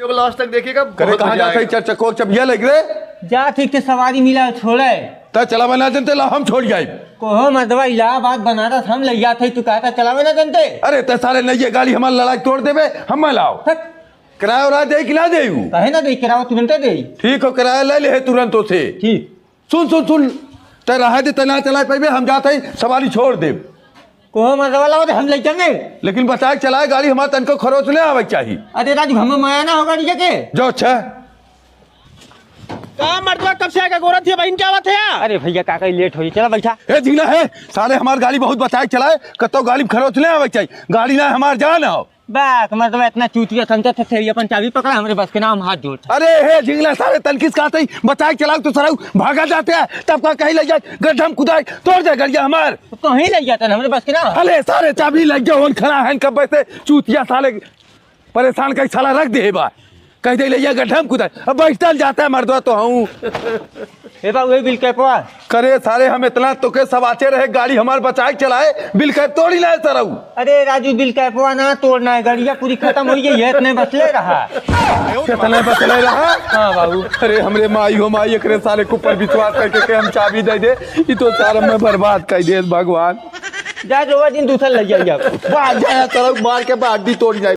Last तक देखिएगा। करे कहाँ जाते चार चक्को चबिया लग रहे जा ठीक से सवारी मिला छोड़े ता चलावा ना जनते ला हम छोड़ जाए। कोहो मर्दवा इलाहाबाद बनारस हम ले जाते तू कहता चलावे ना जनते। अरे ते सारे नहीं ये गाड़ी हमारी लड़ाई तोड़ देवे हम लाओ किराया उरा दे कि ना दे कहे ना दे किराया तुरंत दे। ठीक हो किराया ले ले तुरंत से। ठीक सुन सुन सुन ते रहा दे तना चला पे हम जाते सवारी छोड़ दे। कोहो मर्दवा लाओ हम ले चलेंगे लेकिन बचा के चलाए गाड़ी हमारे तन को खरोच ले आवे चाहिए। अरे राजू हम माया ना होगा नीचे के जो अच्छा मर्दवा कब से आएगा गोरख थी बहन क्या बात है यार। अरे भैया काका लेट हो चला बैठा ए झींगा है सारे हमारी गाड़ी बहुत बचा के चलाए कतो गाड़ी खरोच ले आवे चाहिए गाड़ी ना हमार जान हो बाक मतलब इतना चूतिया संता थे अपन चाबी पकड़ा हमारे बस के नाम हाथ जोड़ अरे हे झिंगला सारे तनकिस खाते ही बचा के चलाओ तो सराऊ भागा जाते हैं तब का कहीं लग जाए गड्ढा में कुदाए तोड़ जाए गाड़िया हमार कहीं लग जाता है हमारे बस के नाम। अरे सारे चाबी लग गए होन खड़ा है कब से चूतिया साले परेशान कहीं साला रख दे बा कह दे लिया गड्ढा में कुदाए अब बैठल जाता है मर्दवा तो हूँ ए बा वही बिल कैपवा करे सारे हम इतना तो के सब आते रहे गाड़ी हमारे बचाए चलाए बिल कैप तोड़ी लाए सराऊ। अरे राजू बिल कैपवा ना तोड़ना है गाड़िया पूरी खत्म हो गई है इतने बचले रहा कितने बचले रहा। हाँ बाबू अरे हमरे माई हो माई एकरे सारे के ऊपर विश्वास करके के हम चाबी दे दे ये तो सारा मैं बर्बाद कर दे भगवान। जा जो दिन दूसरा लग जाइए बाहर जाए सराऊ मार के बाडी तोड़ जाए।